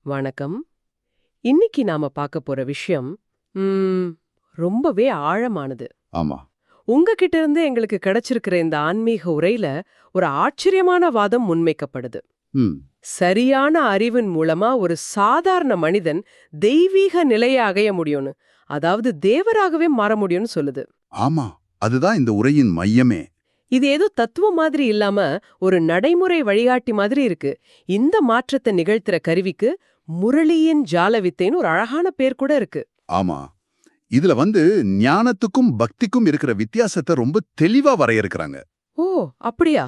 வணக்கம். இன்னைக்கு நாம பார்க்க போற விஷயம் ரொம்பவே ஆழமானது. ஆமா. உங்ககிட்ட இருந்து எங்களுக்கு கிடைச்சிருக்கிற இந்த ஆன்மீக உரையில ஒரு ஆச்சரியமான வாதம் முன்வைக்கப்படுது. ம். சரியான அறிவின் மூலமா ஒரு சாதாரண மனிதன் தெய்வீக நிலையை அடைய முடியும்னு, அதாவது தேவராகவே மாற முடியும்னு சொல்லுது. ஆமா. அதுதான் இந்த உரையின் மையமே. இது ஏதோ தத்துவம் மாதிரி இல்லாம ஒரு நடைமுறை வழிகாட்டி மாதிரி இருக்கு. இந்த மாற்றத்தை நிகழ்த்துற கருவிக்கு முரளியின் ஜாலவித்தைன்னு ஒரு அழகான பேர் கூட இருக்கு. ஆமா. இதுல ஞானத்துக்கும் பக்திக்கும் இருக்கிற வித்தியாசத்தை ரொம்ப தெளிவா வரையறுக்கிறாங்க. ஓ, அப்படியா?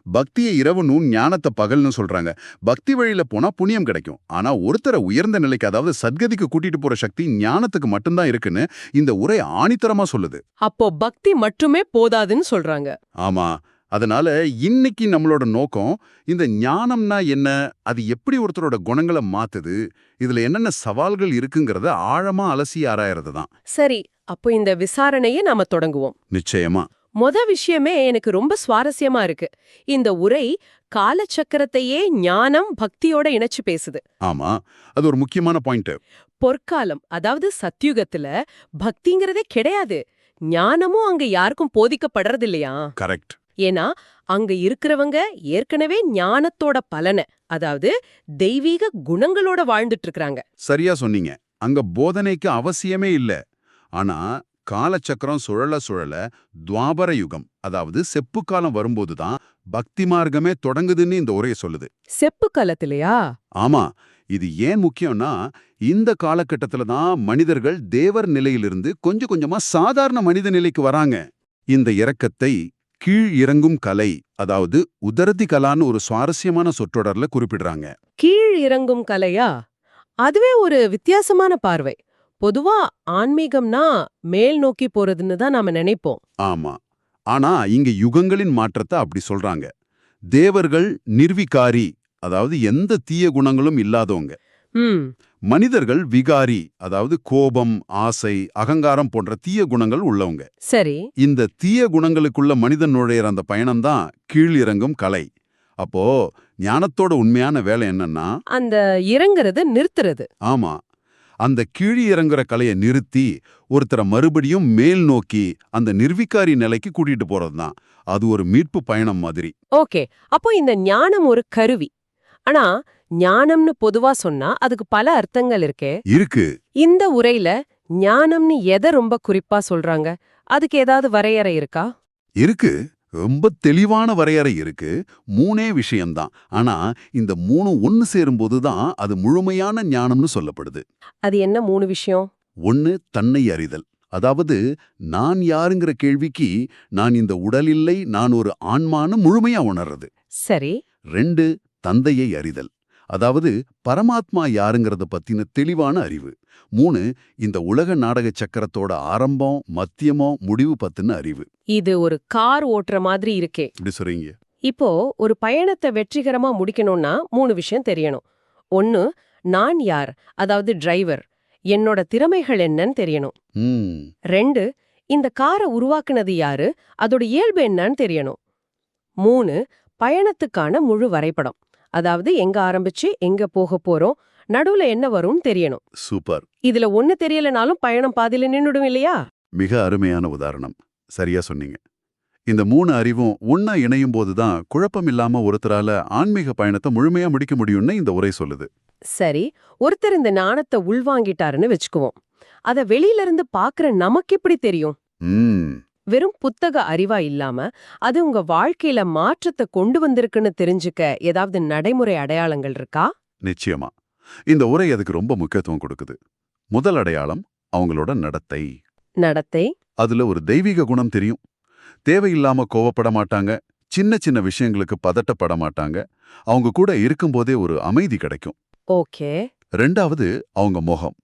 பக்தியை இரவுனும் ஞானத்தை பகல்னு சொல்றாங்க. பக்தி வழியில போனா புண்ணியம் கிடைக்கும். ஆனா ஒருத்தரை உயர்ந்த நிலைக்கு, அதாவது சத்கதிக்கு கூட்டிட்டு போற சக்தி ஞானத்துக்கு மட்டும்தான் இருக்குன்னு இந்த உரை ஆணித்தரமா சொல்லுது. அப்போ பக்தி மட்டுமே போதாதுன்னு சொல்றாங்க. ஆமா. அதனால இன்னைக்கு நம்மளோட நோக்கம், இந்த ஞானம்னா என்ன, அது எப்படி ஒருத்தரோட குணங்களை மாத்துது, இதுல என்னென்ன சவால்கள் இருக்குங்கிறத ஆழமா அலசி ஆராயறது தான். சரி, அப்போ இந்த விசாரணையை நாம தொடங்குவோம். நிச்சயமா. விஷயமே எனக்கு ரொம்ப சுவாரஸ்யமா இருக்கு. இந்த உரை காலச்சக்கரத்தையே ஞானம் பக்தியோட இணைச்சு பேசுது. ஆமா, அது ஒரு முக்கியமான பாயிண்ட். பொற்காலம், அதாவது சத்யுகத்துல பக்திங்கிறதே கிடையாது. ஞானமும் அங்க யாருக்கும் போதிக்கப்படுறது இல்லையா? கரெக்ட். ஏன்னா அங்க இருக்கிறவங்க ஏற்கனவே ஞானத்தோட பலனை, அதாவது தெய்வீக குணங்களோட வாழ்ந்துட்டு இருக்காங்க. சரியா சொன்னீங்க. அங்க போதனைக்கு அவசியமே இல்ல. ஆனா காலச்சக்கரம் சுழல சுழல துவாபர யுகம், அதாவது செப்பு காலம் வரும்போதுதான் பக்தி மார்க்கமே தொடங்குதுன்னு இந்த உரையை சொல்லுது. செப்பு காலத்திலயா? ஆமா. இது ஏன் முக்கியம்னா, இந்த காலகட்டத்துல தான் மனிதர்கள் தேவர் நிலையிலிருந்து கொஞ்சம் கொஞ்சமா சாதாரண மனித நிலைக்கு வராங்க. இந்த இறக்கத்தை கீழ் இறங்கும் கலை, அதாவது உதரதி கலான்னு ஒரு சுவாரஸ்யமான சொற்றொடர்ல குறிப்பிடுறாங்க. கீழ் இறங்கும் கலையா? அதுவே ஒரு வித்தியாசமான பார்வை. பொதுவா ஆன்மீகம்னா மேல் நோக்கி போறதுன்னு தான் நாம நினைப்போம். ஆமா. ஆனா இங்க யுகங்களின் மாற்றத்தை அப்படி சொல்றாங்க. தேவர்கள் நிர்விகாரி, அதாவது எந்த தீய குணங்களும் இல்லாதவங்க. மனிதர்கள் விகாரி, அதாவது கோபம், ஆசை, அகங்காரம் போன்ற தீய குணங்கள் உள்ளவங்க. சரி. இந்த தீய குணங்களுக்குள்ள மனிதன் நுழையிற அந்த பயணம்தான் கீழ் இறங்கும் கலை. அப்போ ஞானத்தோட உண்மையான வேலை என்னன்னா, அந்த இறங்குறது நிறுத்துறது. ஆமா, அந்த கீழ் இறங்குற கலையை நிறுத்தி ஒருத்தரை மறுபடியும் மேல் நோக்கி அந்த நிர்விகாரி நிலைக்கு கூட்டிட்டு போறதுதான். அது ஒரு மீட்பு பயணம் மாதிரி. ஓகே, அப்போ இந்த ஞானம் ஒரு கருவி. ஆனா ஞானம்னு பொதுவா சொன்னா அதுக்கு பல அர்த்தங்கள் இருக்கே. இருக்கு. இந்த உரையில ஞானம்னு எதை ரொம்ப குறிப்பா சொல்றாங்க? அதுக்கு ஏதாவது வரையறை இருக்கா? இருக்கு. ரொம்ப தெளிவான வரையறை இருக்கு. 3 விஷயம்தான். ஆனா இந்த 3 ஒன்னு சேரும்போது தான் அது முழுமையான ஞானம்னு சொல்லப்படுது. அது என்ன 3 விஷயம்? 1, தன்னை அறிதல். அதாவது நான் யாருங்கிற கேள்விக்கு நான் இந்த உடல் இல்லை, நான் ஒரு ஆன்மான்னு முழுமையா உணர்றது. சரி. 2, தந்தையை அறிதல். அதாவது பரமாத்மா யாருங்கிறத பத்தின தெளிவான அறிவு. 3, இந்த உலக நாடக சக்கரத்தோட ஆரம்பம், மத்தியமோ, முடிவு பத்தின அறிவு. இது ஒரு கார் ஓட்டுற மாதிரி இருக்கே. இப்படி சொல்றீங்க. இப்போ ஒரு பயணத்தை வெற்றிகரமா முடிக்கணும்னா 3 விஷயம் தெரியணும். 1, நான் யார், அதாவது டிரைவர், என்னோட திறமைகள் என்னன்னு தெரியணும். 2, இந்த காரை உருவாக்குனது யாரு, அதோட இயல்பு என்னன்னு தெரியணும். 3, பயணத்துக்கான முழு வரைபடம், அதாவது எங்க ஆரம்பிச்சு எங்க போக போறோம், நடுவுல என்ன வரும்னு தெரியணும். சூப்பர். இதுல ஒண்ணு தெரியலனாலும் பயணம் பாதியில நின்னுடும் இல்லையா? மிக அருமையான உதாரணம். சரியா சொன்னீங்க. இந்த 3 அறிவும் ஒன்னா இணையும் போதுதான் குழப்பம் இல்லாம ஒருத்தரால ஆன்மீக பயணத்தை முழுமையா முடிக்க முடியும்னு இந்த உரை சொல்லுது. சரி, ஒருத்தர் இந்த ஞானத்தை உள்வாங்கிட்டாருன்னு வச்சுக்குவோம். அத வெளியில இருந்து பாக்குற நமக்கு எப்படி தெரியும்? வெறும் புத்தக அறிவா இல்லாம அது உங்க வாழ்க்கையில மாற்றத்தை கொண்டு வந்திருக்குன்னு தெரிஞ்சுக்க ஏதாவது நடைமுறை அடையாளங்கள் இருக்கா? நிச்சயமா. இந்த உரை அதுக்கு ரொம்ப முக்கியத்துவம் கொடுக்குது. முதல் அடையாளம் அவங்களோட நடத்தை. நடத்தை? அதுல ஒரு தெய்வீக குணம் தெரியும். தேவையில்லாம கோவப்பட மாட்டாங்க, சின்ன சின்ன விஷயங்களுக்கு பதட்டப்பட மாட்டாங்க. அவங்க கூட இருக்கும்போதே ஒரு அமைதி கிடைக்கும். ஓகே. 2வது அவங்க முகம்.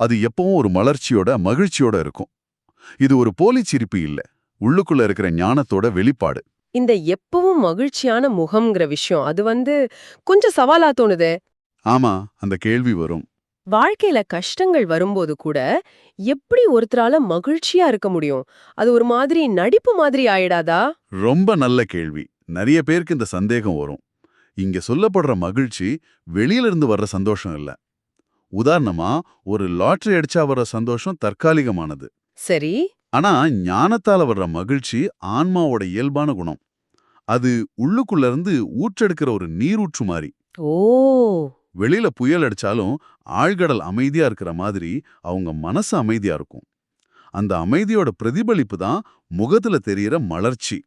அது எப்பவும் ஒரு மலர்ச்சியோட, மகிழ்ச்சியோட இருக்கும். இது ஒரு போலி சிரிப்பு இல்ல, உள்ளுக்குள்ள இருக்கிற ஞானத்தோட வெளிப்பாடு. இந்த எப்பவும் மகிழ்ச்சியான முகம்ங்கிற விஷயம் அது கொஞ்சம் சவாலா தோணுதே. ஆமா, அந்த கேள்வி வரும். வாழ்க்கையில கஷ்டங்கள் வரும்போது கூட எப்படி ஒருத்தரால மகிழ்ச்சியா இருக்க முடியும்? அது ஒரு மாதிரி நடிப்பு மாதிரி ஆயிடாதா? ரொம்ப நல்ல கேள்வி. நிறைய பேருக்கு இந்த சந்தேகம் வரும். இங்க சொல்லப்படுற மகிழ்ச்சி வெளியில இருந்து வர்ற சந்தோஷம் இல்ல. உதாரணமா ஒரு லாட்டரி அடிச்சா வர்ற சந்தோஷம் தற்காலிகமானது. சரி. ஆனா ஞானத்தால வர்ற மகிழ்ச்சி ஆன்மாவோட இயல்பான குணம். அது உள்ளுக்குள்ள இருந்து ஊற்றெடுக்கிற ஒரு நீரூற்று மாதிரி. ஓ. வெளியில புயல் அடிச்சாலும் ஆழ்கடல் அமைதியா இருக்கிற மாதிரி அவங்க மனசு அமைதியா இருக்கும். அந்த அமைதியோட பிரதிபலிப்பு தான் முகத்துல தெரியற மலர்ச்சி.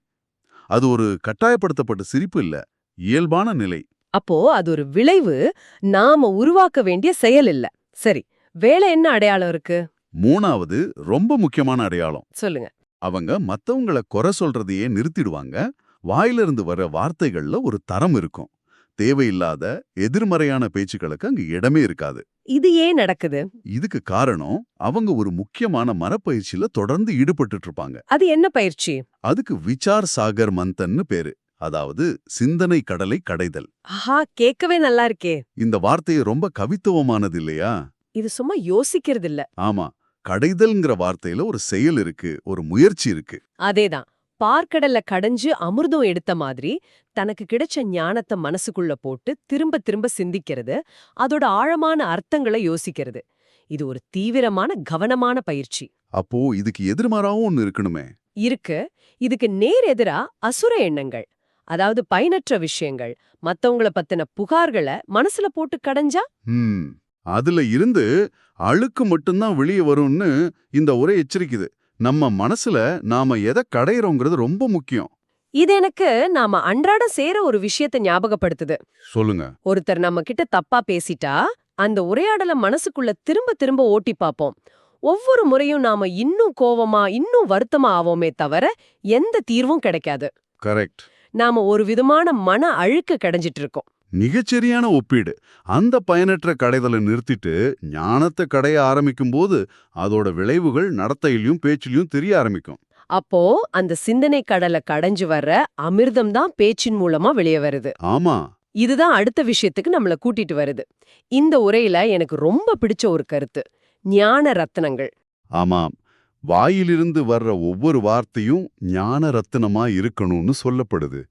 அது ஒரு கட்டாயப்படுத்தப்பட்ட சிரிப்பு இல்ல, இயல்பான நிலை. அப்போ அது ஒரு விளைவு, நாம உருவாக்க வேண்டிய செயல் இல்ல. சரி, வேற என்ன அடையாளம் இருக்கு? மூணாவது ரொம்ப முக்கியமான அடையாளம். சொல்லுங்க. அவங்க மத்தவங்கள குறை சொல்றதையே நிறுத்திடுவாங்க. வாயிலிருந்து வர வார்த்தைகள்ல ஒரு தரம் இருக்கும். தேவையில்லாத எதிர்மறையான பேச்சுக்களுக்கு அங்க இடமே இருக்காது. இது ஏன் நடக்குது? இதுக்கு காரணம் அவங்க ஒரு முக்கியமான மனப்பயிற்சியில தொடர்ந்து ஈடுபட்டுட்டு இருப்பாங்க. அது என்ன பயிற்சி? அதுக்கு விசார் சாகர் மந்தன்னு பேரு. அதாவது சிந்தனை கடலை கடைதல். ஆஹா, கேட்கவே நல்லா இருக்கே. இந்த வார்த்தை ரொம்ப கவித்துவமானது இல்லையா? இது சும்மா யோசிக்கிறது இல்ல. ஆமா, கடைதல்ங்கிற வார்த்தையில ஒரு செயல் இருக்கு, ஒரு முயற்சி இருக்கு. அதேதான். பார்க்கடல்ல கடைஞ்சு அமிர்தம் எடுத்த மாதிரி தனக்கு கிடைச்ச ஞானத்தை மனசுக்குள்ள போட்டு திரும்ப திரும்ப சிந்திக்கிறது, அதோட ஆழமான அர்த்தங்களை யோசிக்கிறது. இது ஒரு தீவிரமான கவனமான பயிற்சி. அப்போ இதுக்கு எதிர்மாறாவும் ஒன்னு இருக்கணுமே. இருக்கு. இதுக்கு நேர் எதிரா அசுர எண்ணங்கள், அதாவது பயனற்ற விஷயங்கள், மத்தவங்கள பத்தின புகார்களை மனசுல போட்டு கடைஞ்சா அதுல இருந்து அழுக்கு மட்டும்தான் வெளியே வரும்னு இந்த உரை எச்சரிக்குது. நம்ம மனசுல நாம எதை கடையிறோங்கிறது ரொம்ப முக்கியம். இது எனக்கு நாம அன்றாடம் செய்ற ஒரு விஷயத்தை ஞாபகப்படுத்துது. சொல்லுங்க. ஒருத்தர் நம்ம கிட்ட தப்பா பேசிட்டா அந்த உரையாடல மனசுக்குள்ள திரும்ப திரும்ப ஓட்டி பாப்போம். ஒவ்வொரு முறையும் நாம இன்னும் கோவமா இன்னும் வருத்தமா ஆவோமே தவிர எந்த தீர்வும் கிடைக்காது. கரெக்ட். நாம ஒரு விதமான மன அழுக்க கடைஞ்சிட்டு இருக்கோம். மிகச்சரியான ஒப்பீடு. அந்த பயனற்ற கடைதலை நிறுத்திட்டு ஞானத்தை கடைய ஆரம்பிக்கும் போது அதோட விளைவுகள் நடத்தையிலும் பேச்சிலையும் தெரிய ஆரம்பிக்கும். அப்போ அந்த சிந்தனை கடலை கடைஞ்சு வர்ற அமிர்தம் தான் பேச்சின் மூலமா வெளியே வருது. ஆமா, இதுதான் அடுத்த விஷயத்துக்கு நம்மள கூட்டிட்டு வருது. இந்த உரையில எனக்கு ரொம்ப பிடிச்ச ஒரு கருத்து, ஞான ரத்தினங்கள். ஆமாம், வாயிலிருந்து வர்ற ஒவ்வொரு வார்த்தையும் ஞான ரத்தினமா இருக்கணும்னு சொல்லப்படுது.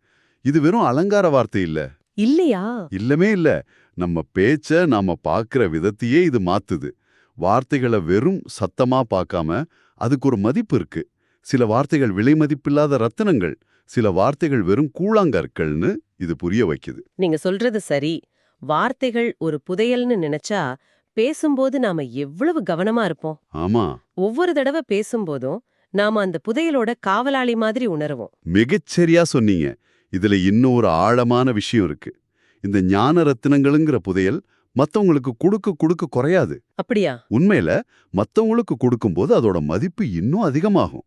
இது வெறும் அலங்கார வார்த்தை இல்ல. இல்லையா? இல்லமே இல்ல. நம்ம பேச்ச நாம பாக்குற விதத்தையே இது மாத்துது. வார்த்தைகளை வெறும் சத்தமா பார்க்காம அதுக்கு ஒரு மதிப்பு இருக்கு. சில வார்த்தைகள் விலை மதிப்பில்லாத ரத்தினங்கள், சில வார்த்தைகள் வெறும் கூழாங்கற்கள்னு இது புரிய வைக்குது. நீங்க சொல்றது சரி. வார்த்தைகள் ஒரு புதையல்னு நினைச்சா பேசும்போது நாம எவ்வளவு கவனமா இருப்போம். ஆமா, ஒவ்வொரு தடவை பேசும்போதும் நாம அந்த புதையலோட காவலாளி மாதிரி உணருவோம். மிகச்சரியா சொன்னீங்க. இதுல இன்னும் ஒரு ஆழமான விஷயம் இருக்கு. இந்த ஞான ரத்தினங்களுங்கிற புதையல் மத்தவங்களுக்கு கொடுக்க குறையாது. அப்படியா? உண்மையில மத்தவங்களுக்கு கொடுக்கும்போது அதோட மதிப்பு இன்னும் அதிகமாகும்.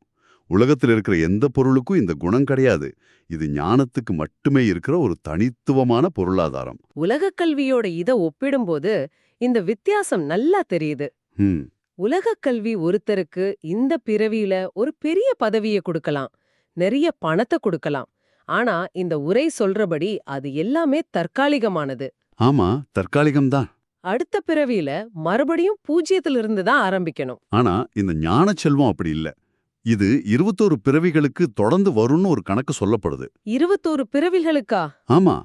உலகத்தில் இருக்கிற எந்த பொருளுக்கும் இந்த குணம் கிடையாது. இது ஞானத்துக்கு மட்டுமே இருக்கிற ஒரு தனித்துவமான பொருளாதாரம். உலக கல்வியோட இத ஒப்பிடும்போது இந்த வித்தியாசம் நல்லா தெரியுது. உலக கல்வி ஒருத்தருக்கு இந்த பிறவியில ஒரு பெரிய பதவியை கொடுக்கலாம், நிறைய பணத்தை கொடுக்கலாம். ஆனா இந்த உரை சொல்றபடி அது எல்லாமே தற்காலிகமானது. ஆமா, தற்காலிகம்தான். அடுத்த பிறவியில மறுபடியும் பூஜ்யத்திலிருந்து தான் ஆரம்பிக்கணும். ஆனா இந்த ஞான செல்வம் அப்படி இல்ல. இது 21 பிறவிகளுக்கு தொடர்ந்து வரும்னு ஒரு கணக்கு சொல்லப்படுது. 21 பிறவிகளுக்கா? ஆமா,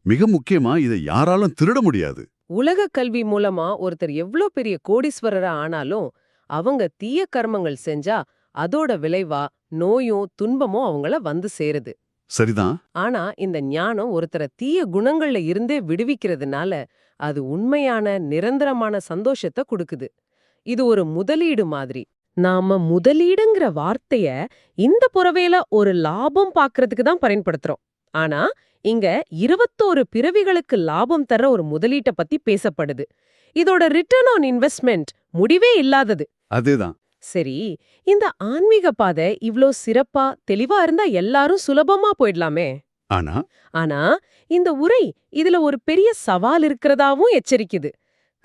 மிக முக்கியமா இதை யாராலும் திருட முடியாது. உலக கல்வி மூலமா ஒருத்தர் எவ்ளோ பெரிய கோடீஸ்வரரா ஆனாலும் அவங்க தீய கர்மங்கள் செஞ்சா அதோட விளைவா நோயும் துன்பமும் அவங்கள வந்து சேருது. சரிதான். ஆனா இந்த ஞானம் ஒருத்தர தீய குணங்கள்ல இருந்தே விடுவிக்கிறதுனால அது உண்மையான நிரந்தரமான சந்தோஷத்தை கொடுக்குது. இது ஒரு முதலீடு மாதிரி. நாம முதலீடுங்கிற வார்த்தைய இந்த புறவேல ஒரு லாபம் பாக்குறதுக்கு தான் பயன்படுத்துறோம். ஆனா இங்க 21 பிறவிகளுக்கு லாபம் தர ஒரு முதலீட்டை பத்தி பேசப்படுது. இதோட ரிட்டர்ன் ஆன் இன்வெஸ்ட்மெண்ட் முடிவே இல்லாதது. அதேதான். சரி, இந்த ஆன்மீக பாதை இவ்ளோ சிறப்பா தெளிவா இருந்தா எல்லாரும் சுலபமா போயிடலாமே. ஆனா இந்த உரை இதுல ஒரு பெரிய சவால் இருக்கிறதாவும் எச்சரிக்குது.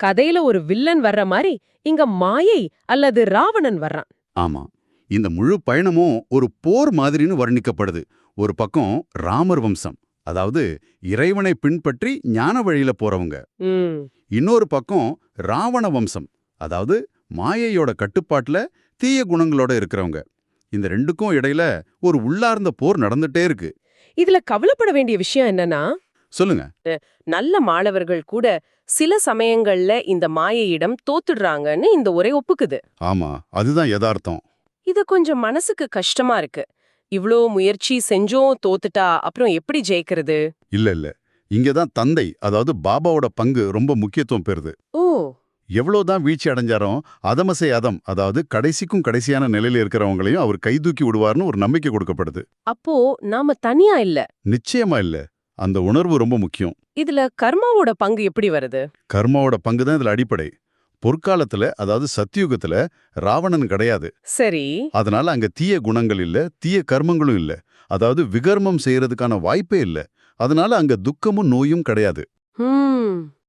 கதையில ஒரு வில்லன் வர்ற மாதிரி இங்க மாயை அல்லது ராவணன் வர்றான். ஆமா, இந்த முழு பயணமும் ஒரு போர் மாதிரின்னு வர்ணிக்கப்படுது. ஒரு பக்கம் ராமர் வம்சம், அதாவது இறைவனை பின்பற்றி ஞான வழியில போறவங்க. இன்னொரு பக்கம் ராவண வம்சம், அதாவது மாயையோட கட்டுப்பாட்டுல தீய குணங்களோட இருக்கிறவங்க. இந்த ரெண்டுக்கும் இடையில ஒரு உள்ளார்ந்த போர் நடந்துட்டே இருக்கு. இதுல கவலைப்பட வேண்டிய விஷயம் என்னன்னா, சொல்லுங்க. நல்ல மாணவர்கள் கூட சில சமயங்கள்ல இந்த மாயையிடம் தோத்துடுறாங்கன்னு இந்த உரை ஒப்புக்குது. ஆமா, அதுதான் யதார்த்தம். இது கொஞ்சம் மனசுக்கு கஷ்டமா இருக்கு. இவ்ளோ முயற்சி செஞ்சோம் தோத்துட்டா அப்புறம் எப்படி ஜெயிக்கிறது? இல்ல. இங்கதான் தந்தை, அதாவது பாபாவோட பங்கு ரொம்ப முக்கியத்துவம் பெறுது. ஓ, எவ்வளவுதான் வீழ்ச்சி அடைஞ்சாரும் அதமசை அதம், அதாவது கடைசிக்கும் கடைசியான நிலையில இருக்கிறவங்களையும் அவர் கைதூக்கி விடுவார்னு ஒரு நம்பிக்கை கொடுக்கப்படுது. அப்போ நாம தனியா இல்ல. நிச்சயமா இல்ல. அந்த உணர்வு ரொம்ப முக்கியம். இதுல கர்மாவோட பங்கு எப்படி வருது? கர்மாவோட பங்கு தான் இதுல அடிப்படை. பொற்காலத்துல, அதாவது சத்தியுகத்துல ராவணன் கிடையாது. சரி. அதனால அங்க தீய குணங்கள் இல்ல, தீய கர்மங்களும் இல்ல. அதாவது விகர்மம் செய்யறதுக்கான வாய்ப்பே இல்ல. அதனால அங்க துக்கமும் நோயும் கிடையாது.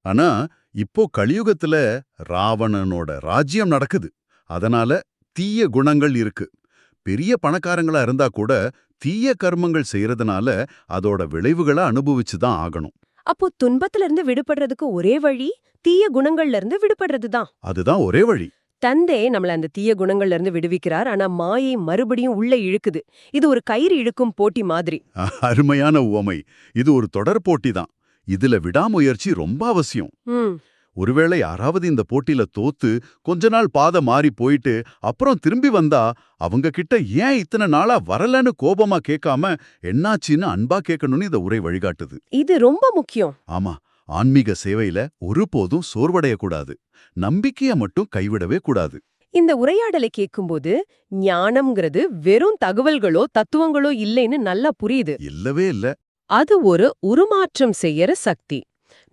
ஆனா இப்போ கலியுகத்துல ராவணனோட ராஜ்யம் நடக்குது. அதனால தீய குணங்கள் இருக்கு. பெரிய பணக்காரங்களா இருந்தா கூட தீய கர்மங்கள் செய்யறதுனால அதோட விளைவுகளை அனுபவிச்சு தான் ஆகணும். அப்போ துன்பத்துல இருந்து விடுபடுறதுக்கு ஒரே வழி தீய குணங்கள்ல இருந்து விடுபடுறதுதான். அதுதான் ஒரே வழி. தந்தை நம்மள அந்த தீய குணங்கள்ல இருந்து விடுவிக்கிறார். ஆனா மாயை மறுபடியும் உள்ள இழுக்குது. இது ஒரு கயிறு இழுக்கும் போட்டி மாதிரி. அருமையான உவமை. இது ஒரு தொடர் போட்டி தான். இதுல விடாமுயற்சி ரொம்ப அவசியம். ஒருவேளை யாராவது இந்த போட்டியில தோத்து கொஞ்ச நாள் பாதை மாறி போயிட்டு அப்புறம் திரும்பி வந்தா அவங்க கிட்ட ஏன் இத்தனை நாளா வரலன்னு கோபமா கேட்காம என்னாச்சின்னு அன்பா கேட்கணும்னு இந்த உரை வழிகாட்டுது. இது ரொம்ப முக்கியம். ஆமா, ஆன்மீக சேவையில ஒருபோதும் சோர்வடையக்கூடாது. நம்பிக்கைய மட்டும் கைவிடவே கூடாது. இந்த உரையாடலை கேட்கும்போது ஞானம்ங்கிறது வெறும் தகவல்களோ தத்துவங்களோ இல்லைன்னு நல்லா புரியுது. இல்லவே இல்ல. அது ஒரு உருமாற்றம் செய்யற சக்தி.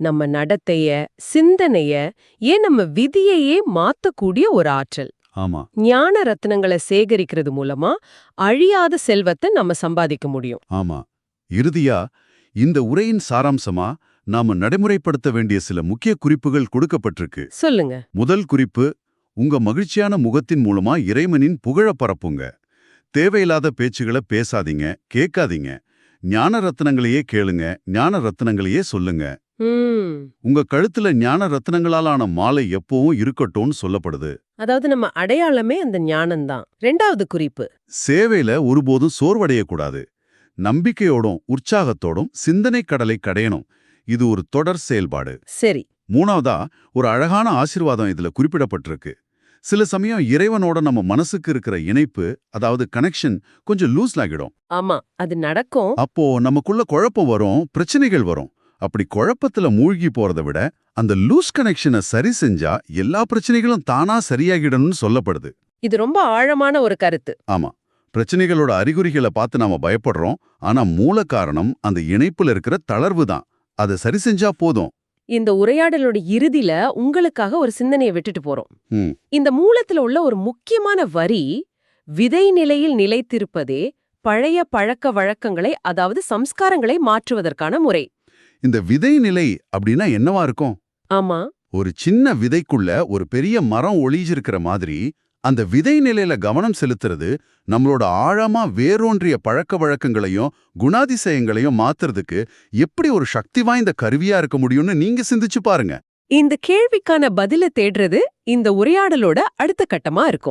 நம்ம நடத்தைய, சிந்தனைய, ஏன் நம்ம விதியையே மாத்தக்கூடிய ஒரு ஆற்றல். ஆமா, ஞான ரத்னங்களை சேகரிக்கிறது மூலமா அழியாத செல்வத்தை நம்ம சம்பாதிக்க முடியும். ஆமா. இறுதியா இந்த உரையின் சாராம்சமா நாம நடைமுறைப்படுத்த வேண்டிய சில முக்கிய குறிப்புகள் கொடுக்கப்பட்டிருக்கு. சொல்லுங்க. முதல் குறிப்பு, உங்க மகிழ்ச்சியான முகத்தின் மூலமா இறைவனின் புகழ பரப்புங்க. தேவையில்லாத பேச்சுகளை பேசாதீங்க, கேட்காதீங்க. ஞான ரத்னங்களையே கேளுங்க, ஞான ரத்னங்களையே சொல்லுங்க. உங்க கழுத்துல ஞான ரத்னங்களாலான மாலை எப்பவும் இருக்கட்டும்னு சொல்லப்படுது. அதாவது நம்ம அடையாளமே அந்த ஞானம்தான். 2வது குறிப்பு, சேவையில ஒருபோதும் சோர்வடையக்கூடாது. நம்பிக்கையோடும் உற்சாகத்தோடும் சிந்தனை கடலை கடையணும். இது ஒரு தொடர் செயல்பாடு. சரி. 3வதா ஒரு அழகான ஆசீர்வாதம் இதுல குறிப்பிடப்பட்டிருக்கு. சில சமயம் இறைவனோட நம்ம மனசுக்கு இருக்கிற இணைப்பு, அதாவது கனெக்ஷன் கொஞ்சம் லூஸ் ஆகிடும். ஆமா, அது நடக்கும். அப்போ நமக்குள்ள குழப்பம் வரும், பிரச்சனைகள் வரும். அப்படி குழப்பத்துல மூழ்கி போறதை விட அந்த லூஸ் கனெக்ஷனை சரி செஞ்சா எல்லா பிரச்சனைகளும் தானா சரியாகிடணும்னு சொல்லப்படுது. இது ரொம்ப ஆழமான ஒரு கருத்து. ஆமா, பிரச்சனைகளோட அறிகுறிகளை பார்த்து நாம பயப்படுறோம். ஆனா மூல காரணம் அந்த இணைப்புல இருக்கிற தளர்வு தான். அதை சரி செஞ்சா போதும். இந்த உரையாடலோட இறுதியில உங்களுக்காக ஒரு சிந்தனையை விட்டுட்டு போறோம். இந்த மூலத்துல உள்ள ஒரு முக்கியமான வரி, விதை நிலையில் நிலைத்திருப்பதே பழைய பழக்க வழக்கங்களை, அதாவது சம்ஸ்காரங்களை மாற்றுவதற்கான முறை. இந்த விதை நிலை அப்படின்னா என்னவா இருக்கும்? ஆமா, ஒரு சின்ன விதைக்குள்ள ஒரு பெரிய மரம் ஒளிஞ்சிருக்கிற மாதிரி அந்த விதை நிலையில கவனம் செலுத்துறது நம்மளோட ஆழமா வேரூன்றிய பழக்க வழக்கங்களையும் குணாதிசயங்களையும் மாத்துறதுக்கு எப்படி ஒரு சக்தி வாய்ந்த கருவியா இருக்க முடியும்னு நீங்க சிந்திச்சு பாருங்க. இந்த கேள்விக்கான பதில தேடுறது இந்த உரையாடலோட அடுத்த கட்டமா இருக்கும்.